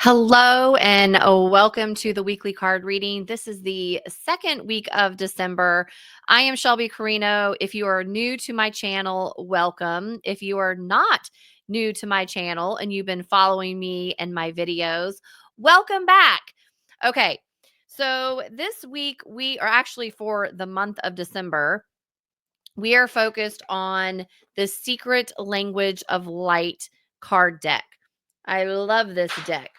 Hello and welcome to the weekly card reading. This is the second week of December. I am Shelby Carino. If you are new to my channel, welcome. If you are not new to my channel and you've been following me and my videos, welcome back. Okay, so this week we are actually for the month of December. We are focused on the Secret Language of Light card deck. I love this deck.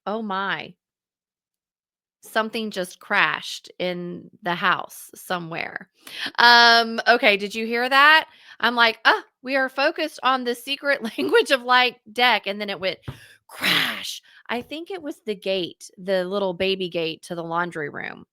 Oh my, something just crashed in the house somewhere. Okay, did you hear that? I'm like, we are focused on the Secret Language of Light deck. And then it went crash. I think it was the gate, the little baby gate to the laundry room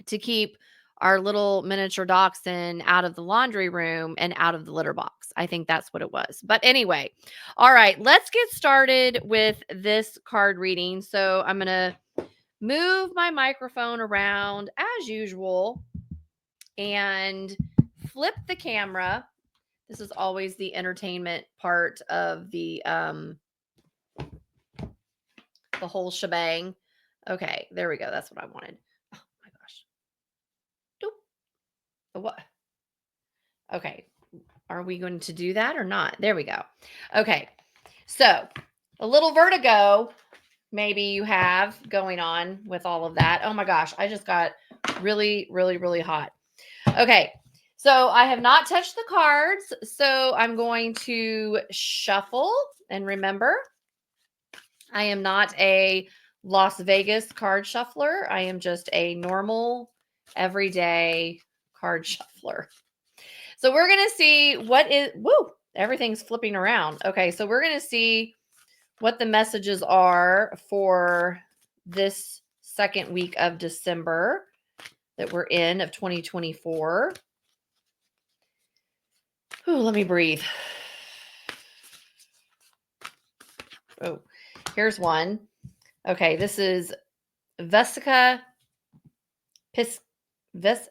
to keep our little miniature dachshund out of the laundry room and out of the litter box. I think that's what it was. But anyway, all right, let's get started with this card reading. So I'm going to move my microphone around as usual and flip the camera. This is always the entertainment part of the whole shebang. Okay, there we go. That's what I wanted. Oh my gosh. Doop. What? Okay. Are we going to do that or not? There we go. Okay. So, a little vertigo maybe you have going on with all of that. Oh my gosh, I just got really, really, really hot. Okay, so I have not touched the cards, so I'm going to shuffle. And remember, I am not a Las Vegas card shuffler. I am just a normal, everyday card shuffler. So we're going to see everything's flipping around. Okay, so we're going to see what the messages are for this second week of December that we're in of 2024. Oh, let me breathe. Oh, here's one. Okay, this is Vesica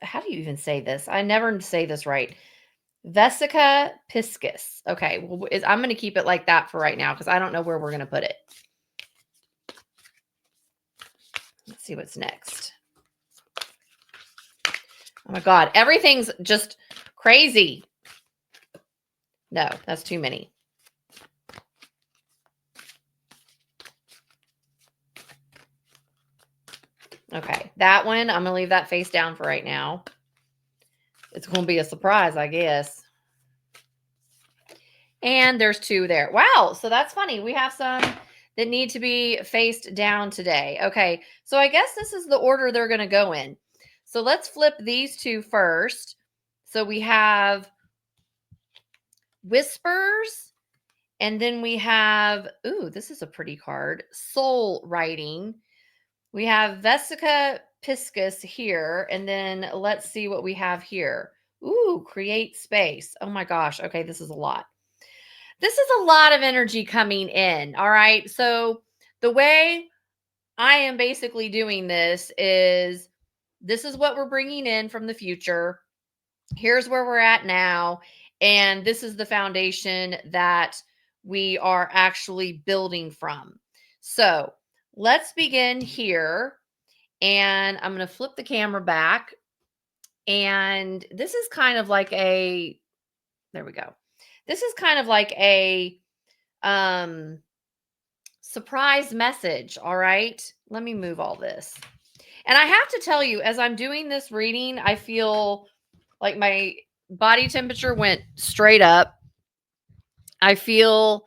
how do you even say this? I never say this right. Vesica piscis. Okay, well, I'm going to keep it like that for right now because I don't know where we're going to put it. Let's see what's next. Oh my God, everything's just crazy. No, that's too many. Okay, that one, I'm going to leave that face down for right now. It's going to be a surprise, I guess. And there's two there. Wow, so that's funny. We have some that need to be faced down today. Okay, so I guess this is the order they're going to go in. So let's flip these two first. So we have Whispers, and then we have, ooh, this is a pretty card, Soul Writing. We have Vesica piscis here, and then let's see what we have here. Ooh, Create Space. Oh my gosh. Okay, this is a lot. This is a lot of energy coming in. All right. So the way I am basically doing this is what we're bringing in from the future. Here's where we're at now. And this is the foundation that we are actually building from. So let's begin here. And I'm going to flip the camera back. And this is kind of like there we go. This is kind of like a surprise message. All right. Let me move all this. And I have to tell you, as I'm doing this reading, I feel like my body temperature went straight up. I don't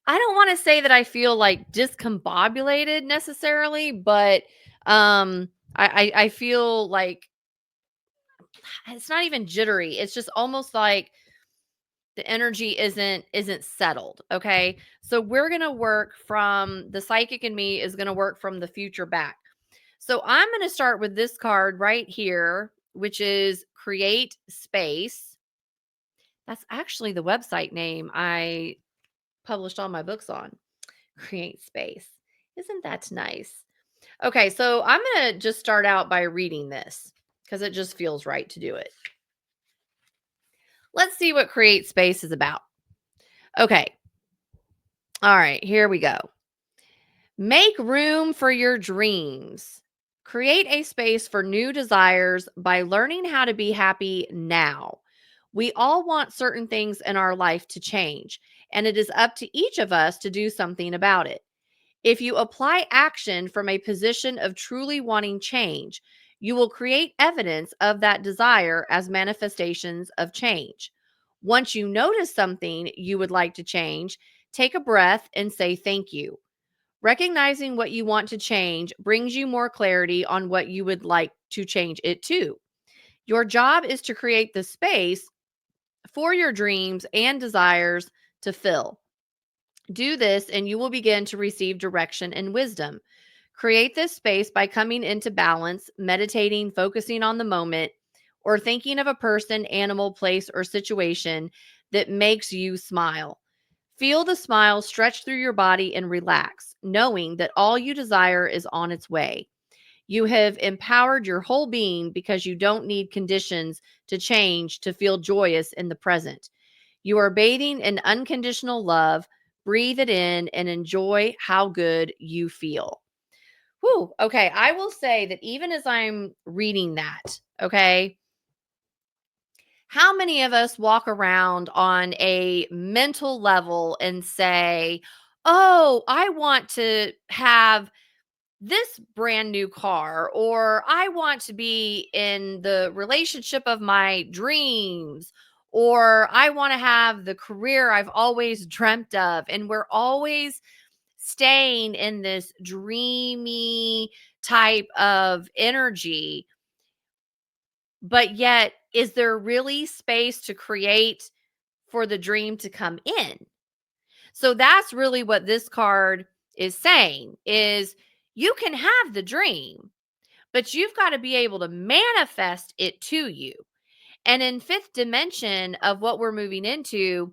want to say that I feel like discombobulated necessarily, but I feel like it's not even jittery. It's just almost like the energy isn't settled. Okay. So we're going to work from the psychic in me is going to work from the future back. So I'm going to start with this card right here, which is Create Space. That's actually the website name I published all my books on. Create Space. Isn't that nice? Okay, so I'm going to just start out by reading this because it just feels right to do it. Let's see what Create Space is about. Okay. All right, here we go. Make room for your dreams. Create a space for new desires by learning how to be happy now. We all want certain things in our life to change, and it is up to each of us to do something about it. If you apply action from a position of truly wanting change, you will create evidence of that desire as manifestations of change. Once you notice something you would like to change, take a breath and say thank you. Recognizing what you want to change brings you more clarity on what you would like to change it to. Your job is to create the space for your dreams and desires to fill. Do this, and you will begin to receive direction and wisdom. Create this space by coming into balance, meditating, focusing on the moment, or thinking of a person, animal, place, or situation that makes you smile. Feel the smile stretch through your body and relax, knowing that all you desire is on its way. You have empowered your whole being because you don't need conditions to change to feel joyous in the present. You are bathing in unconditional love. Breathe it in and enjoy how good you feel. Whew. Okay. I will say that even as I'm reading that, okay, how many of us walk around on a mental level and say, oh, I want to have this brand new car, or I want to be in the relationship of my dreams, or I want to have the career I've always dreamt of. And we're always staying in this dreamy type of energy. But yet, is there really space to create for the dream to come in? So that's really what this card is saying is you can have the dream, but you've got to be able to manifest it to you. And in fifth dimension of what we're moving into,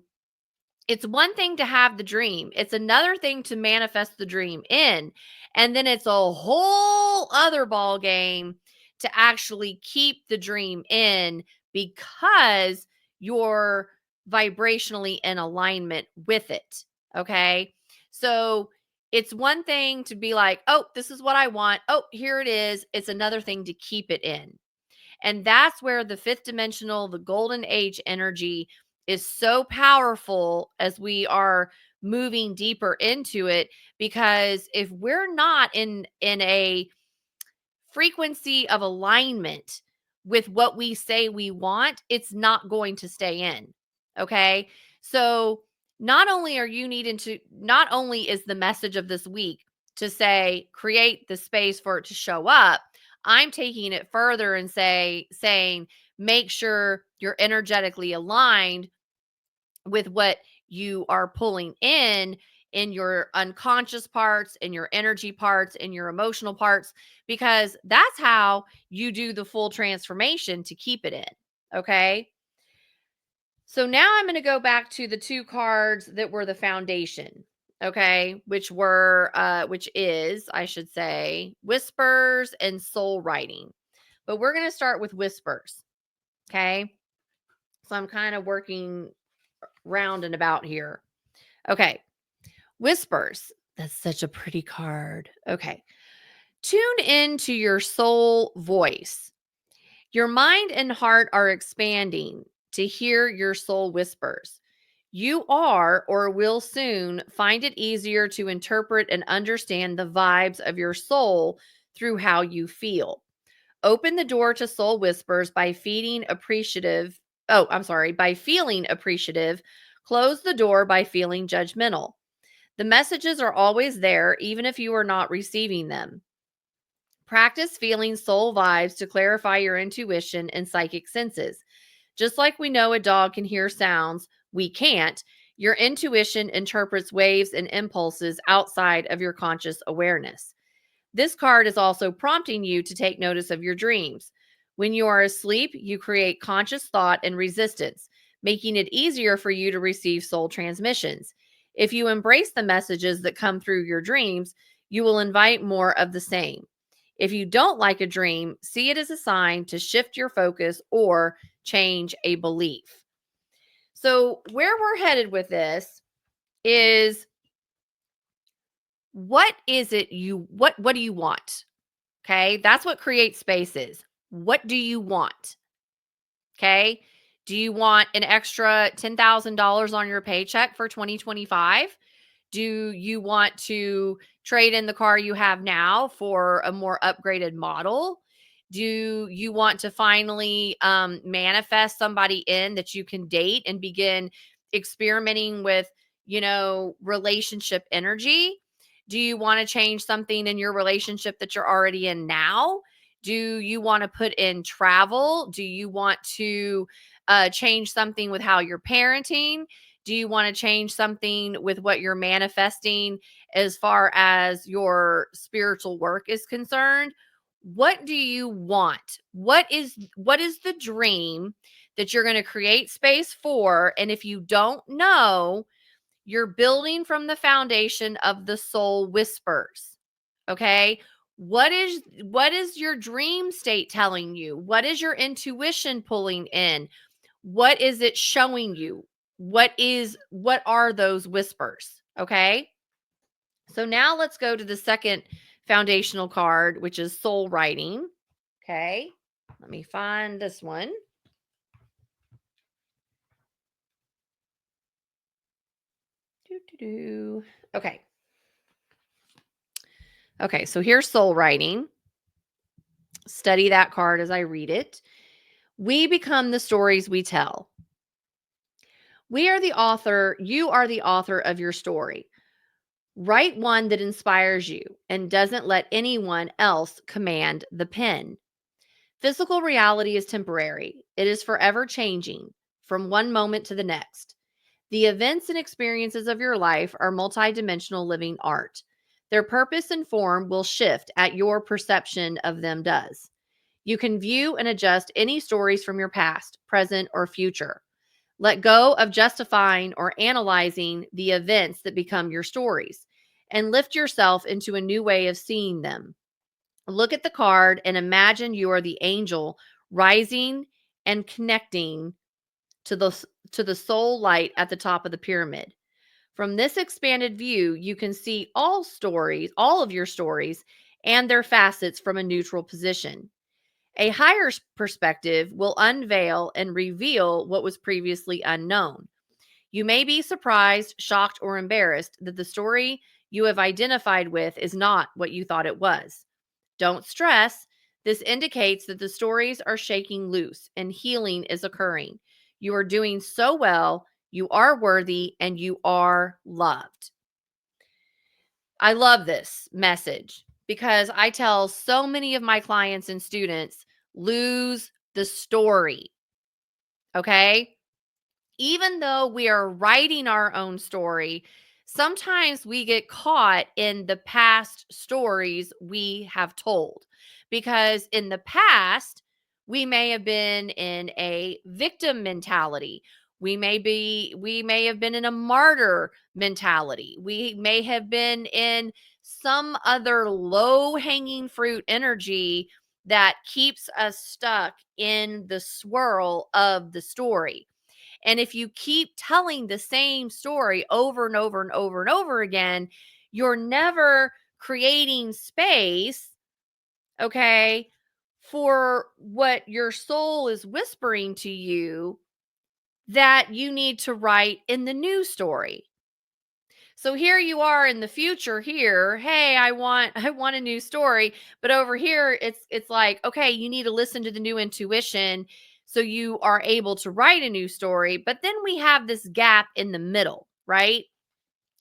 it's one thing to have the dream. It's another thing to manifest the dream in. And then it's a whole other ball game to actually keep the dream in because you're vibrationally in alignment with it. Okay. So it's one thing to be like, oh, this is what I want. Oh, here it is. It's another thing to keep it in. And that's where the fifth dimensional, the golden age energy is so powerful as we are moving deeper into it, because if we're not in a frequency of alignment with what we say we want, it's not going to stay in. Okay? So, not only is the message of this week to say create the space for it to show up, I'm taking it further and saying make sure you're energetically aligned with what you are pulling in your unconscious parts, in your energy parts, in your emotional parts, because that's how you do the full transformation to keep it in. Okay. So now I'm going to go back to the two cards that were the foundation. Okay. Which is, I should say, whispers and soul writing. But we're going to start with whispers. Okay. So I'm kind of working round and about here. Okay. Whispers. That's such a pretty card. Okay. Tune into your soul voice. Your mind and heart are expanding to hear your soul whispers. You are or will soon find it easier to interpret and understand the vibes of your soul through how you feel. Open the door to soul whispers by feeding appreciative. Oh, I'm sorry, by feeling appreciative. Close the door by feeling judgmental. The messages are always there, even if you are not receiving them. Practice feeling soul vibes to clarify your intuition and psychic senses. Just like we know a dog can hear sounds, we can't. Your intuition interprets waves and impulses outside of your conscious awareness. This card is also prompting you to take notice of your dreams. When you are asleep, you create conscious thought and resistance, making it easier for you to receive soul transmissions. If you embrace the messages that come through your dreams, you will invite more of the same. If you don't like a dream, see it as a sign to shift your focus or change a belief. So, where we're headed with this is What is it what do you want? Okay? That's what create space is. What do you want? Okay? Do you want an extra $10,000 on your paycheck for 2025? Do you want to trade in the car you have now for a more upgraded model? Do you want to finally manifest somebody in that you can date and begin experimenting with, relationship energy? Do you want to change something in your relationship that you're already in now? Do you want to put in travel? Do you want to change something with how you're parenting? Do you want to change something with what you're manifesting as far as your spiritual work is concerned? What do you want? What is the dream that you're going to create space for? And if you don't know, you're building from the foundation of the soul whispers. Okay? What is your dream state telling you? What is your intuition pulling in? What is it showing you? What are those whispers? Okay? So now let's go to the second foundational card, which is soul writing. Okay? Let me find this one. Doo-doo-doo. Okay. Okay, so here's soul writing. Study that card as I read it. We become the stories we tell. We are the author, you are the author of your story. Write one that inspires you and doesn't let anyone else command the pen. Physical reality is temporary. It is forever changing from one moment to the next. The events and experiences of your life are multidimensional living art. Their purpose and form will shift at your perception of them does. You can view and adjust any stories from your past, present, or future. Let go of justifying or analyzing the events that become your stories and lift yourself into a new way of seeing them. Look at the card and imagine you are the angel rising and connecting to the soul light at the top of the pyramid. From this expanded view, you can see all of your stories and their facets from a neutral position. A higher perspective will unveil and reveal what was previously unknown. You may be surprised, shocked, or embarrassed that the story you have identified with is not what you thought it was. Don't stress. This indicates that the stories are shaking loose and healing is occurring. You are doing so well. You are worthy and you are loved. I love this message because I tell so many of my clients and students lose the story. Okay. Even though we are writing our own story, sometimes we get caught in the past stories we have told. Because in the past, we may have been in a victim mentality. We may have been in a martyr mentality. We may have been in some other low-hanging fruit energy that keeps us stuck in the swirl of the story. And if you keep telling the same story over and over and over and over again, you're never creating space, okay, for what your soul is whispering to you that you need to write in the new story. So here you are in the future here, hey, I want a new story, but over here it's like, okay, you need to listen to the new intuition so you are able to write a new story, but then we have this gap in the middle, right?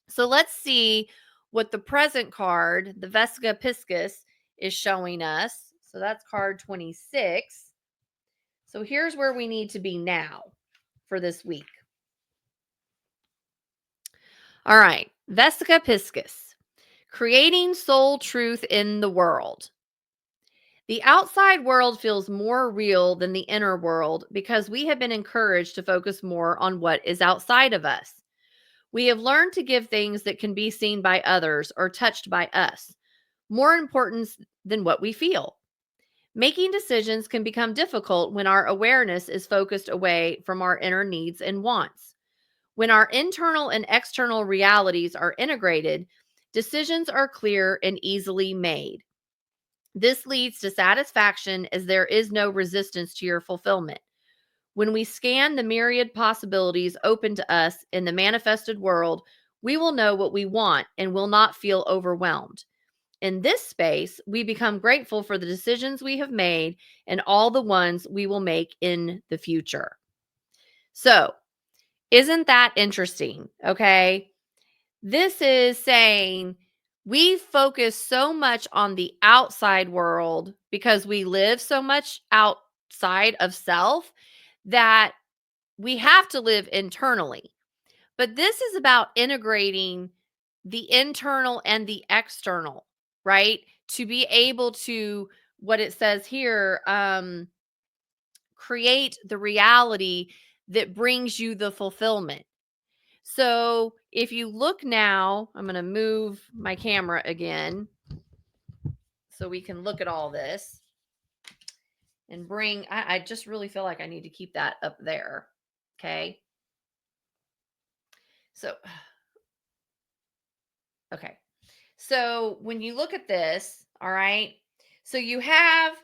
So let's see what the present card, the Vesica Piscis, is showing us. So that's card 26. So here's where we need to be now for this week. All right, Vesica Piscis. Creating soul truth in the world. The outside world feels more real than the inner world because we have been encouraged to focus more on what is outside of us. We have learned to give things that can be seen by others or touched by us more importance than what we feel. Making decisions can become difficult when our awareness is focused away from our inner needs and wants. When our internal and external realities are integrated, Decisions are clear and easily made. This leads to satisfaction as there is no resistance to your fulfillment. When we scan the myriad possibilities open to us in the manifested world, we will know what we want and will not feel overwhelmed. In this space, we become grateful for the decisions we have made and all the ones we will make in the future. So, isn't that interesting? Okay. This is saying we focus so much on the outside world because we live so much outside of self that we have to live internally. But this is about integrating the internal and the external, right? To be able to, what it says here, create the reality that brings you the fulfillment. So if you look now, I'm going to move my camera again so we can look at all this and bring, I just really feel like I need to keep that up there. Okay. So, okay. So when you look at this, all right, so you have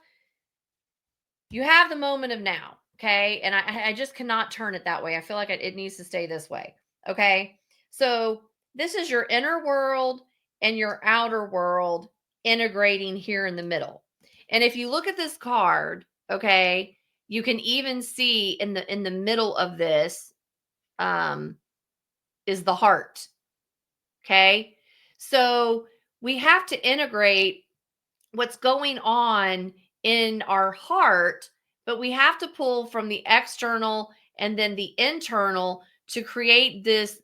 the moment of now, okay? And I just cannot turn it that way. I feel like it needs to stay this way, okay? So this is your inner world and your outer world integrating here in the middle. And if you look at this card, okay, you can even see in the middle of this um is the heart, okay? So we have to integrate what's going on in our heart, but we have to pull from the external and then the internal to create this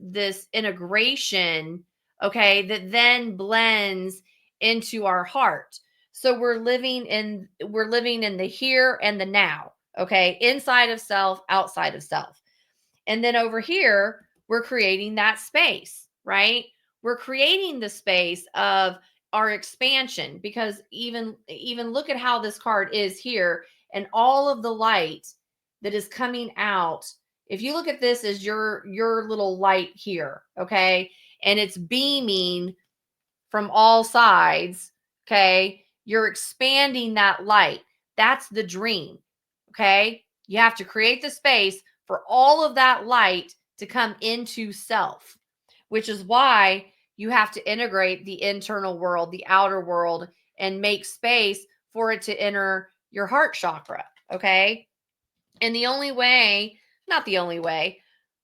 integration, okay, that then blends into our heart. So we're living in the here and the now, okay, inside of self, outside of self. And then over here, we're creating that space, right? We're creating the space of our expansion because even look at how this card is here and all of the light that is coming out. If you look at this as your little light here, okay? And it's beaming from all sides, okay? You're expanding that light. That's the dream, okay? You have to create the space for all of that light to come into self, which is why you have to integrate the internal world, the outer world, and make space for it to enter your heart chakra, okay? And the only way, not the only way,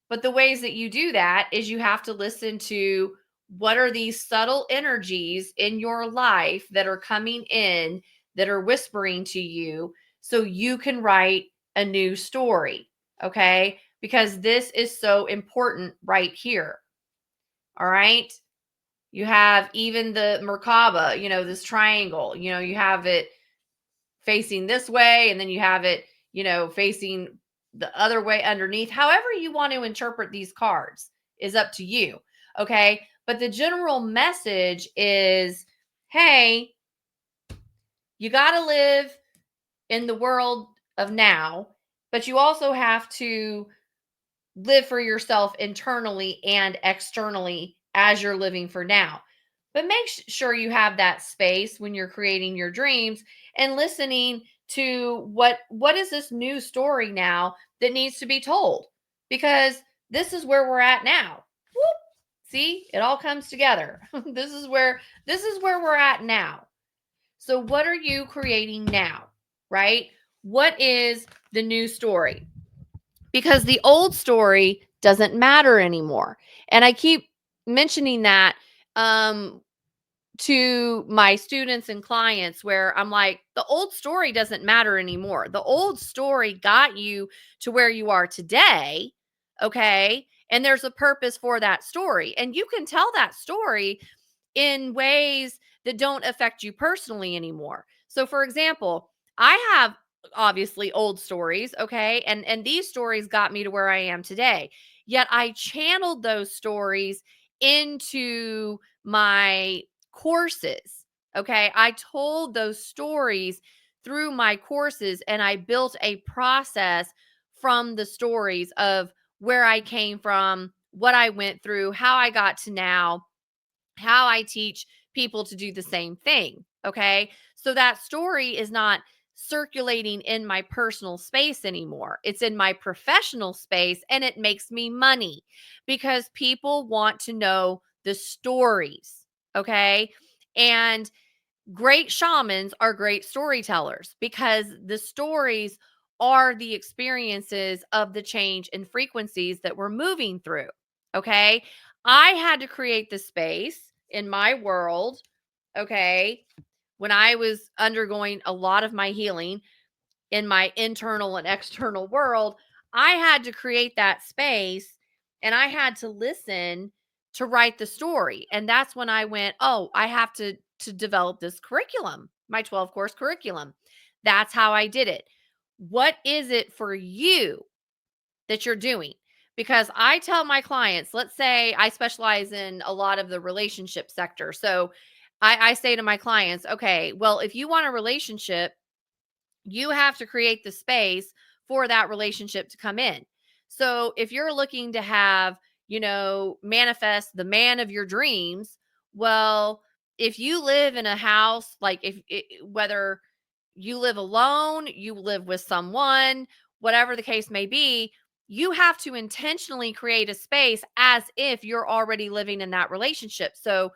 but the ways that you do that is you have to listen to what are these subtle energies in your life that are coming in that are whispering to you so you can write a new story. Okay. Because this is so important right here. All right. You have even the Merkaba, this triangle, you have it facing this way and then you have it, facing the other way underneath. However you want to interpret these cards is up to you. Okay? But the general message is, hey, you got to live in the world of now, but you also have to live for yourself internally and externally as you're living for now. But make sure you have that space when you're creating your dreams and listening to what is this new story now that needs to be told, because this is where we're at now. Whoop. See, it all comes together. This is where we're at now. So what are you creating now? Right? What is the new story? Because the old story doesn't matter anymore. And I keep mentioning that um, to my students and clients where I'm like, the old story doesn't matter anymore. The old story got you to where you are today. Okay. And there's a purpose for that story. And you can tell that story in ways that don't affect you personally anymore. So for example, I have obviously old stories, okay? And these stories got me to where I am today. Yet I channeled those stories into my courses. Okay? I told those stories through my courses and I built a process from the stories of where I came from, what I went through, how I got to now, how I teach people to do the same thing. Okay. So that story is not circulating in my personal space anymore. It's in my professional space and it makes me money because people want to know the stories. Okay. And great shamans are great storytellers because the stories are the experiences of the change in frequencies that we're moving through. Okay. I had to create the space in my world. Okay. When I was undergoing a lot of my healing in my internal and external world, I had to create that space and I had to listen to write the story. And that's when I went, "Oh, I have to develop this curriculum, my 12 course curriculum." That's how I did it. What is it for you that you're doing? Because I tell my clients, let's say I specialize in a lot of the relationship sector. So I say to my clients, okay, well, if you want a relationship, you have to create the space for that relationship to come in. So if you're looking to have, manifest the man of your dreams, well, if you live in a house, like whether you live alone, you live with someone, whatever the case may be, you have to intentionally create a space as if you're already living in that relationship. So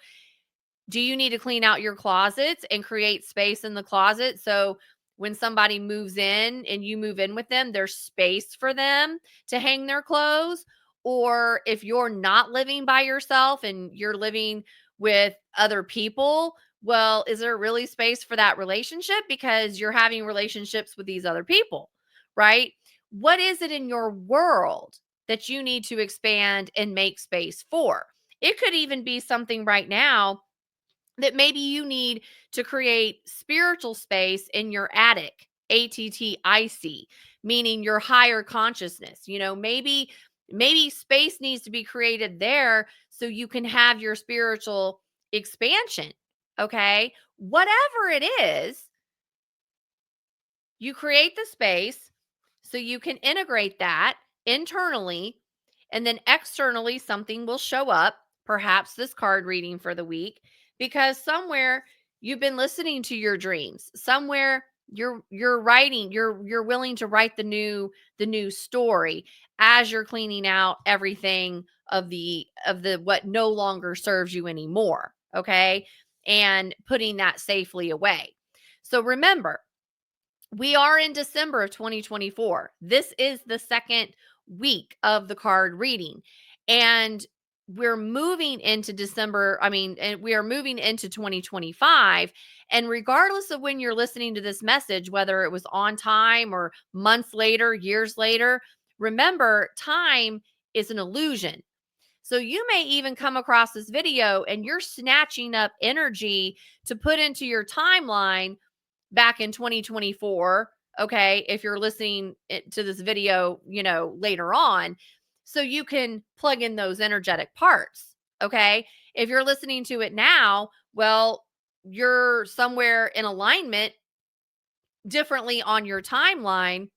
do you need to clean out your closets and create space in the closet so when somebody moves in and you move in with them, there's space for them to hang their clothes? Or if you're not living by yourself and you're living with other people, well, is there really space for that relationship because you're having relationships with these other people, right? What is it in your world that you need to expand and make space for? It could even be something right now that maybe you need to create spiritual space in your attic, ATTIC, meaning your higher consciousness. Maybe space needs to be created there so you can have your spiritual expansion. Okay? Whatever it is, you create the space so you can integrate that internally, and then externally, something will show up, perhaps this card reading for the week, because somewhere you've been listening to your dreams. Somewhere you're writing, you're willing to write the new story as you're cleaning out everything of the what no longer serves you anymore, okay? And putting that safely away. So remember, we are in December of 2024. This is the second week of the card reading. And we're moving into December. And we are moving into 2025. And regardless of when you're listening to this message, whether it was on time or months later, years later, remember time is an illusion. So you may even come across this video and you're snatching up energy to put into your timeline back in 2024, okay, if you're listening to this video, later on, so you can plug in those energetic parts, okay? If you're listening to it now, well, you're somewhere in alignment differently on your timeline,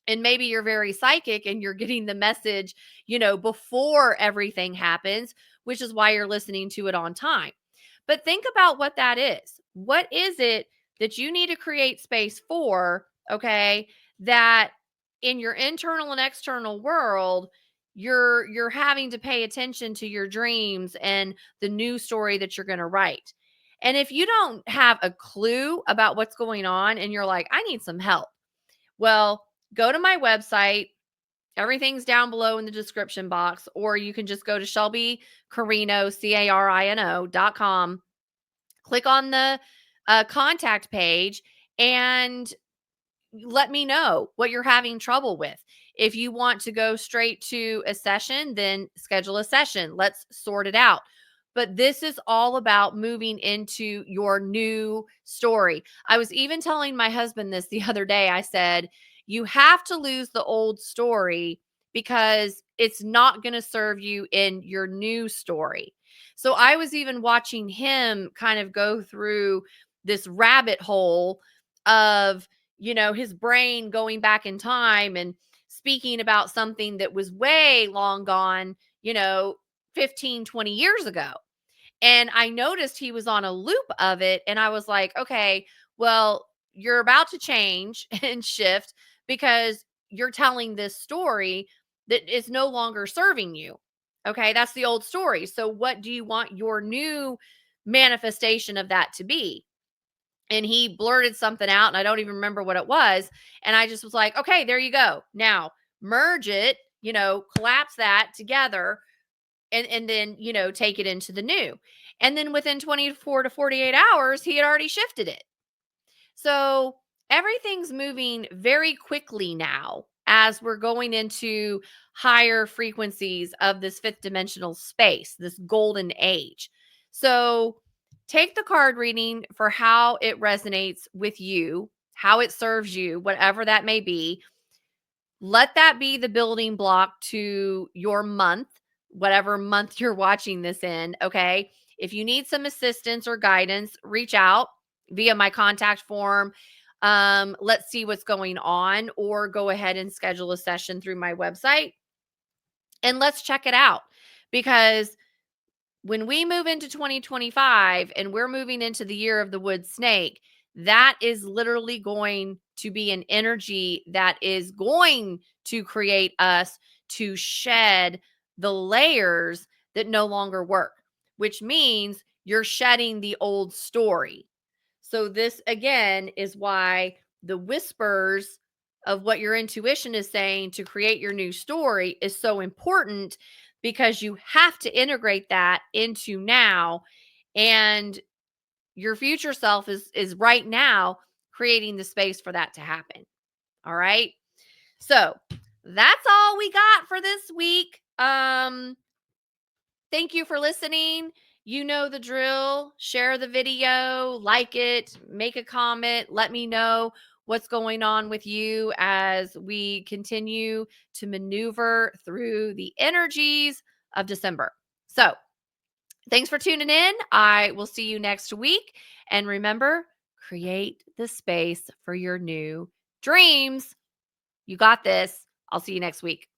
and maybe you're very psychic and you're getting the message, before everything happens, which is why you're listening to it on time. But think about what that is. What is it that you need to create space for, okay, that in your internal and external world, you're having to pay attention to your dreams and the new story that you're going to write. And if you don't have a clue about what's going on and you're like, I need some help, well, go to my website. Everything's down below in the description box, or you can just go to Shelby Carino, CARINO.com, click on the contact page, and let me know what you're having trouble with. If you want to go straight to a session, then schedule a session. Let's sort it out. But this is all about moving into your new story. I was even telling my husband this the other day. I said, you have to lose the old story because it's not going to serve you in your new story. So I was even watching him kind of go through this rabbit hole of his brain going back in time and speaking about something that was way long gone, 15, 20 years ago. And I noticed he was on a loop of it. And I was like, okay, well, you're about to change and shift because you're telling this story that is no longer serving you. Okay. That's the old story. So, what do you want your new manifestation of that to be? And he blurted something out, and I don't even remember what it was. And I just was like, okay, there you go. Now merge it, collapse that together and then, take it into the new. And then within 24 to 48 hours, he had already shifted it. So everything's moving very quickly now as we're going into higher frequencies of this fifth dimensional space, this golden age. So take the card reading for how it resonates with you, how it serves you, whatever that may be. Let that be the building block to your month, whatever month you're watching this in. Okay. If you need some assistance or guidance, reach out via my contact form. Let's see what's going on, or go ahead and schedule a session through my website and let's check it out. Because when we move into 2025 and we're moving into the year of the wood snake, that is literally going to be an energy that is going to create us to shed the layers that no longer work, which means you're shedding the old story. So, this again is why the whispers of what your intuition is saying to create your new story is so important, because you have to integrate that into now. And your future self is right now creating the space for that to happen. All right. So that's all we got for this week. Thank you for listening. You know the drill. Share the video, like it, make a comment, let me know what's going on with you as we continue to maneuver through the energies of December. So, thanks for tuning in. I will see you next week. And remember, create the space for your new dreams. You got this. I'll see you next week.